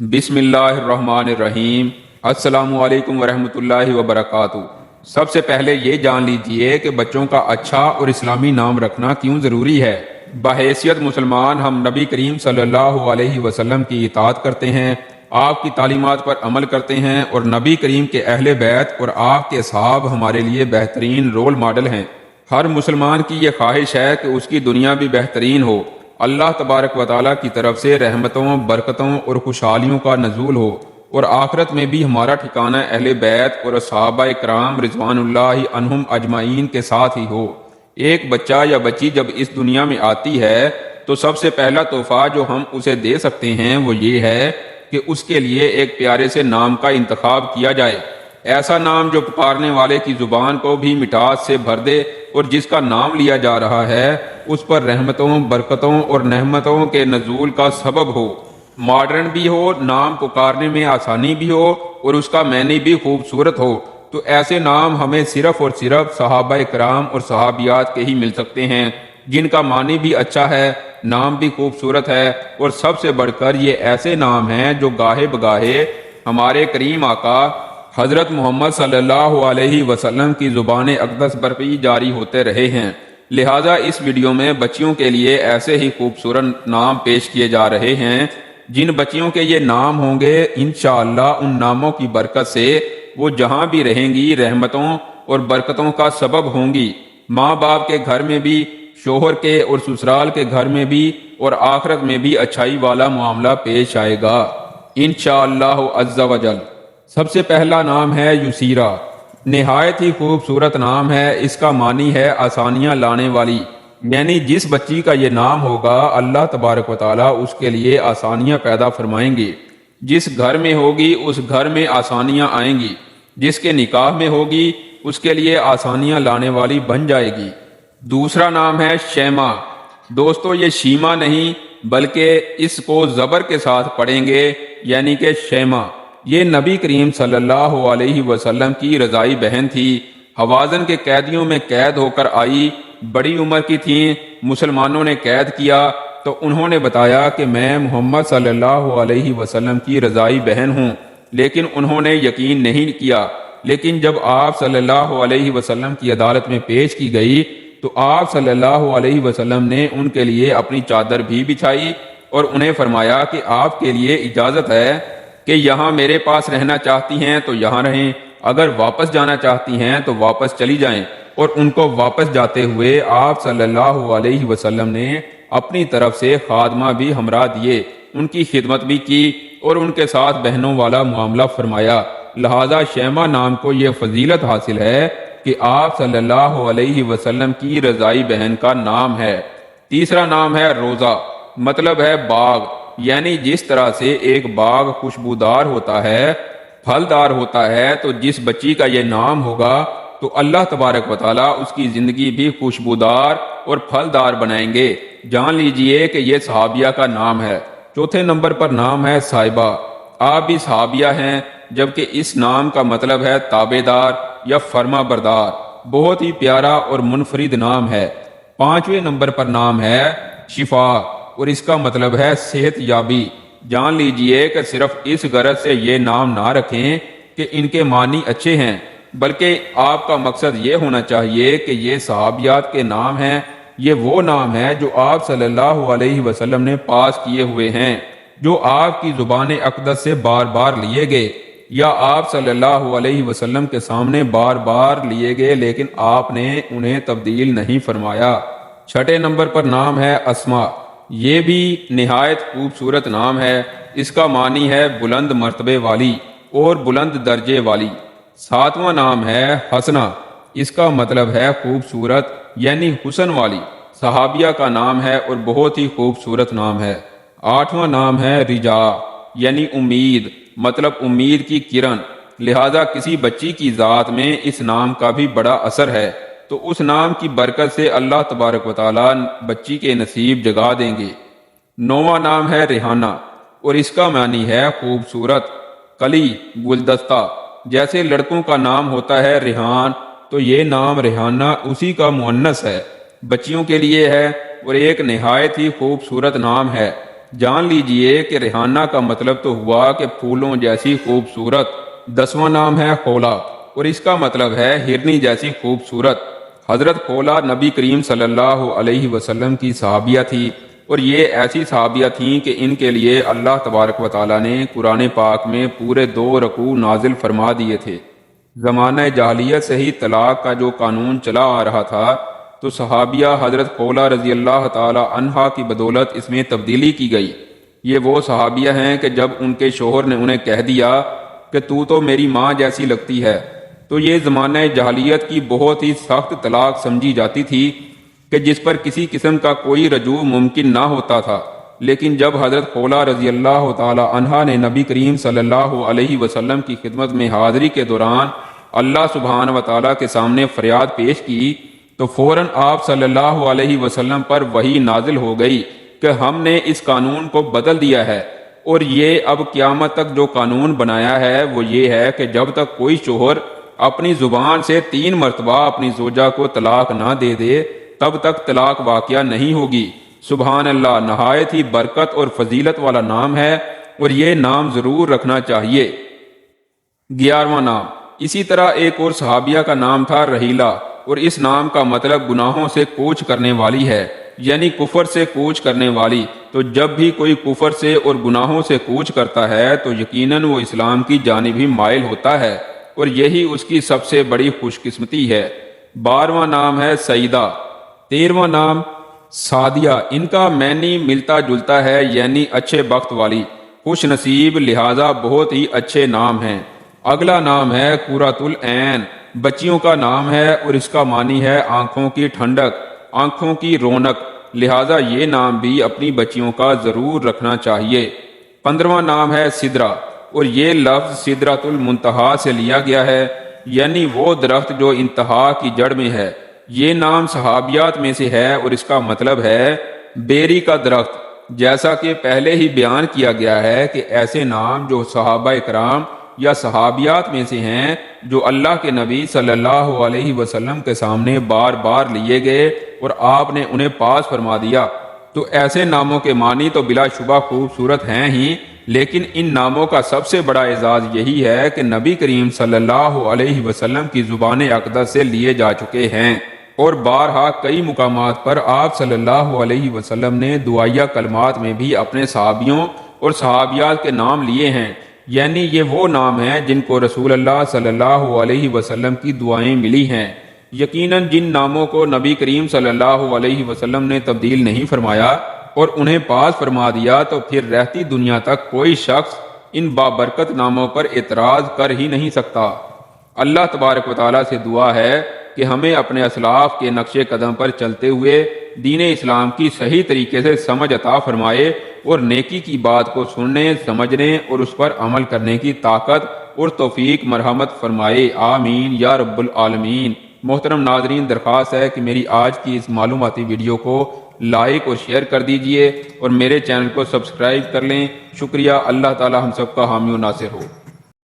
بسم اللہ الرحمن الرحیم۔ السلام علیکم ورحمۃ اللہ وبرکاتہ۔ سب سے پہلے یہ جان لیجئے کہ بچوں کا اچھا اور اسلامی نام رکھنا کیوں ضروری ہے۔ بحیثیت مسلمان ہم نبی کریم صلی اللہ علیہ وسلم کی اطاعت کرتے ہیں، آپ کی تعلیمات پر عمل کرتے ہیں، اور نبی کریم کے اہل بیت اور آپ کے اصحاب ہمارے لیے بہترین رول ماڈل ہیں۔ ہر مسلمان کی یہ خواہش ہے کہ اس کی دنیا بھی بہترین ہو، اللہ تبارک و تعالیٰ کی طرف سے رحمتوں، برکتوں اور خوشحالیوں کا نزول ہو، اور آخرت میں بھی ہمارا ٹھکانہ اہل بیت اور صحابہ کرام رضوان اللہ عنہم اجمعین کے ساتھ ہی ہو۔ ایک بچہ یا بچی جب اس دنیا میں آتی ہے تو سب سے پہلا تحفہ جو ہم اسے دے سکتے ہیں وہ یہ ہے کہ اس کے لیے ایک پیارے سے نام کا انتخاب کیا جائے، ایسا نام جو پکارنے والے کی زبان کو بھی مٹاس سے بھر دے، اور جس کا نام لیا جا رہا ہے اس پر رحمتوں، برکتوں اور نعمتوں کے نزول کا سبب ہو، ماڈرن بھی ہو، نام پکارنے میں آسانی بھی ہو، اور اس کا معنی بھی خوبصورت ہو۔ تو ایسے نام ہمیں صرف اور صرف صحابہ کرام اور صحابیات کے ہی مل سکتے ہیں، جن کا معنی بھی اچھا ہے، نام بھی خوبصورت ہے، اور سب سے بڑھ کر یہ ایسے نام ہیں جو گاہے بگاہے ہمارے کریم آقا حضرت محمد صلی اللہ علیہ وسلم کی زبان اقدس پر بھی جاری ہوتے رہے ہیں۔ لہٰذا اس ویڈیو میں بچیوں کے لیے ایسے ہی خوبصورت نام پیش کیے جا رہے ہیں، جن بچیوں کے یہ نام ہوں گے انشاءاللہ ان ناموں کی برکت سے وہ جہاں بھی رہیں گی رحمتوں اور برکتوں کا سبب ہوں گی، ماں باپ کے گھر میں بھی، شوہر کے اور سسرال کے گھر میں بھی، اور آخرت میں بھی اچھائی والا معاملہ پیش آئے گا انشاءاللہ عز و جل۔ سب سے پہلا نام ہے یسیرہ۔ نہایت ہی خوبصورت نام ہے، اس کا معنی ہے آسانیاں لانے والی، یعنی جس بچی کا یہ نام ہوگا اللہ تبارک و تعالیٰ اس کے لیے آسانیاں پیدا فرمائیں گے۔ جس گھر میں ہوگی اس گھر میں آسانیاں آئیں گی، جس کے نکاح میں ہوگی اس کے لیے آسانیاں لانے والی بن جائے گی۔ دوسرا نام ہے شیما۔ دوستو یہ شیما نہیں بلکہ اس کو زبر کے ساتھ پڑھیں گے، یعنی کہ شیما۔ یہ نبی کریم صلی اللہ علیہ وسلم کی رضائی بہن تھی، حوازن کے قیدیوں میں قید ہو کر آئی، بڑی عمر کی تھیں، مسلمانوں نے قید کیا تو انہوں نے بتایا کہ میں محمد صلی اللہ علیہ وسلم کی رضائی بہن ہوں، لیکن انہوں نے یقین نہیں کیا۔ لیکن جب آپ صلی اللہ علیہ وسلم کی عدالت میں پیش کی گئی تو آپ صلی اللہ علیہ وسلم نے ان کے لیے اپنی چادر بھی بچھائی اور انہیں فرمایا کہ آپ کے لیے اجازت ہے کہ یہاں میرے پاس رہنا چاہتی ہیں تو یہاں رہیں، اگر واپس جانا چاہتی ہیں تو واپس چلی جائیں۔ اور ان کو واپس جاتے ہوئے آپ صلی اللہ علیہ وسلم نے اپنی طرف سے خادمہ بھی ہمراہ دیے، ان کی خدمت بھی کی اور ان کے ساتھ بہنوں والا معاملہ فرمایا۔ لہذا شیما نام کو یہ فضیلت حاصل ہے کہ آپ صلی اللہ علیہ وسلم کی رضائی بہن کا نام ہے۔ تیسرا نام ہے روزہ، مطلب ہے باغ، یعنی جس طرح سے ایک باغ خوشبودار ہوتا ہے، پھلدار ہوتا ہے، تو جس بچی کا یہ نام ہوگا تو اللہ تبارک و تعالیٰ اس کی زندگی بھی خوشبودار اور پھلدار بنائیں گے۔ جان لیجئے کہ یہ صحابیہ کا نام ہے۔ چوتھے نمبر پر نام ہے صاحبہ۔ آپ بھی صحابیہ ہیں، جبکہ اس نام کا مطلب ہے تابع دار یا فرما بردار۔ بہت ہی پیارا اور منفرد نام ہے۔ پانچویں نمبر پر نام ہے شفا، اور اس کا مطلب ہے صحت یابی۔ جان لیجئے کہ صرف اس غرض سے یہ نام نہ رکھیں کہ ان کے معنی اچھے ہیں، بلکہ آپ کا مقصد یہ ہونا چاہیے کہ یہ صحابیات کے نام ہیں، یہ وہ نام ہے جو آپ صلی اللہ علیہ وسلم نے پاس کیے ہوئے ہیں، جو آپ کی زبان اقدس سے بار بار لیے گئے، یا آپ صلی اللہ علیہ وسلم کے سامنے بار بار لیے گئے، لیکن آپ نے انہیں تبدیل نہیں فرمایا۔ چھٹے نمبر پر نام ہے اسما۔ یہ بھی نہایت خوبصورت نام ہے، اس کا معنی ہے بلند مرتبے والی اور بلند درجے والی۔ ساتواں نام ہے حسنہ، اس کا مطلب ہے خوبصورت، یعنی حسن والی۔ صحابیہ کا نام ہے اور بہت ہی خوبصورت نام ہے۔ آٹھواں نام ہے رجا، یعنی امید، مطلب امید کی کرن۔ لہذا کسی بچی کی ذات میں اس نام کا بھی بڑا اثر ہے، تو اس نام کی برکت سے اللہ تبارک و تعالیٰ بچی کے نصیب جگا دیں گے۔ نواں نام ہے ریحانہ، اور اس کا معنی ہے خوبصورت، کلی، گلدستہ۔ جیسے لڑکوں کا نام ہوتا ہے ریحان، تو یہ نام ریحانہ اسی کا مؤنث ہے، بچیوں کے لیے ہے، اور ایک نہایت ہی خوبصورت نام ہے۔ جان لیجئے کہ ریحانہ کا مطلب تو ہوا کہ پھولوں جیسی خوبصورت۔ 10واں نام ہے خولا اور اس کا مطلب ہے ہرنی جیسی خوبصورت۔ حضرت خولا نبی کریم صلی اللہ علیہ وسلم کی صحابیہ تھی، اور یہ ایسی صحابیہ تھیں کہ ان کے لیے اللہ تبارک و تعالیٰ نے قرآن پاک میں پورے 2 رکوع نازل فرما دیے تھے۔ زمانہ جاہلیت سے ہی طلاق کا جو قانون چلا آ رہا تھا، تو صحابیہ حضرت خولا رضی اللہ تعالی عنہا کی بدولت اس میں تبدیلی کی گئی۔ یہ وہ صحابیہ ہیں کہ جب ان کے شوہر نے انہیں کہہ دیا کہ تو میری ماں جیسی لگتی ہے، تو یہ زمانہ جاہلیت کی بہت ہی سخت طلاق سمجھی جاتی تھی کہ جس پر کسی قسم کا کوئی رجوع ممکن نہ ہوتا تھا۔ لیکن جب حضرت خولا رضی اللہ تعالی عنہا نے نبی کریم صلی اللہ علیہ وسلم کی خدمت میں حاضری کے دوران اللہ سبحانہ و تعالیٰ کے سامنے فریاد پیش کی، تو فوراً آپ صلی اللہ علیہ وسلم پر وحی نازل ہو گئی کہ ہم نے اس قانون کو بدل دیا ہے، اور یہ اب قیامت تک جو قانون بنایا ہے وہ یہ ہے کہ جب تک کوئی شوہر اپنی زبان سے 3 مرتبہ اپنی زوجہ کو طلاق نہ دے دے تب تک طلاق واقعہ نہیں ہوگی۔ سبحان اللہ، نہایت ہی برکت اور فضیلت والا نام ہے، اور یہ نام ضرور رکھنا چاہیے۔ 11واں نام، اسی طرح ایک اور صحابیہ کا نام تھا رحیلہ، اور اس نام کا مطلب گناہوں سے کوچ کرنے والی ہے، یعنی کفر سے کوچ کرنے والی۔ تو جب بھی کوئی کفر سے اور گناہوں سے کوچ کرتا ہے تو یقیناً وہ اسلام کی جانب ہی مائل ہوتا ہے، اور یہی اس کی سب سے بڑی خوش قسمتی ہے۔ 12واں نام ہے سعیدہ۔ 13واں نام سعدیہ، ان کا معنی ملتا جلتا ہے، یعنی اچھے بخت والی، خوش نصیب، لہذا بہت ہی اچھے نام ہیں۔ اگلا نام ہے قرۃ العین، بچیوں کا نام ہے، اور اس کا معنی ہے آنکھوں کی ٹھنڈک، آنکھوں کی رونق، لہذا یہ نام بھی اپنی بچیوں کا ضرور رکھنا چاہیے۔ 15واں نام ہے سدرہ، اور یہ لفظ سدرۃ المنتہا سے لیا گیا ہے، یعنی وہ درخت جو انتہا کی جڑ میں ہے۔ یہ نام صحابیات میں سے ہے، اور اس کا مطلب ہے بیری کا درخت۔ جیسا کہ پہلے ہی بیان کیا گیا ہے کہ ایسے نام جو صحابہ کرام یا صحابیات میں سے ہیں جو اللہ کے نبی صلی اللہ علیہ وسلم کے سامنے بار بار لیے گئے اور آپ نے انہیں پاس فرما دیا، تو ایسے ناموں کے معنی تو بلا شبہ خوبصورت ہیں ہی، لیکن ان ناموں کا سب سے بڑا اعزاز یہی ہے کہ نبی کریم صلی اللہ علیہ وسلم کی زبان اقدس سے لیے جا چکے ہیں، اور بارہا کئی مقامات پر آپ صلی اللہ علیہ وسلم نے دعائیہ کلمات میں بھی اپنے صحابیوں اور صحابیات کے نام لیے ہیں، یعنی یہ وہ نام ہیں جن کو رسول اللہ صلی اللہ علیہ وسلم کی دعائیں ملی ہیں۔ یقیناً جن ناموں کو نبی کریم صلی اللہ علیہ وسلم نے تبدیل نہیں فرمایا اور انہیں پاس فرما دیا، تو پھر رہتی دنیا تک کوئی شخص ان بابرکت ناموں پر اعتراض کر ہی نہیں سکتا۔ اللہ تبارک و تعالیٰ سے دعا ہے کہ ہمیں اپنے اسلاف کے نقش قدم پر چلتے ہوئے دین اسلام کی صحیح طریقے سے سمجھ عطا فرمائے، اور نیکی کی بات کو سننے، سمجھنے اور اس پر عمل کرنے کی طاقت اور توفیق مرحمت فرمائے، آمین یا رب العالمین۔ محترم ناظرین، درخواست ہے کہ میری آج کی اس معلوماتی ویڈیو کو لائک اور شیئر کر دیجئے، اور میرے چینل کو سبسکرائب کر لیں۔ شکریہ، اللہ تعالی ہم سب کا حامی و ناصر ہو۔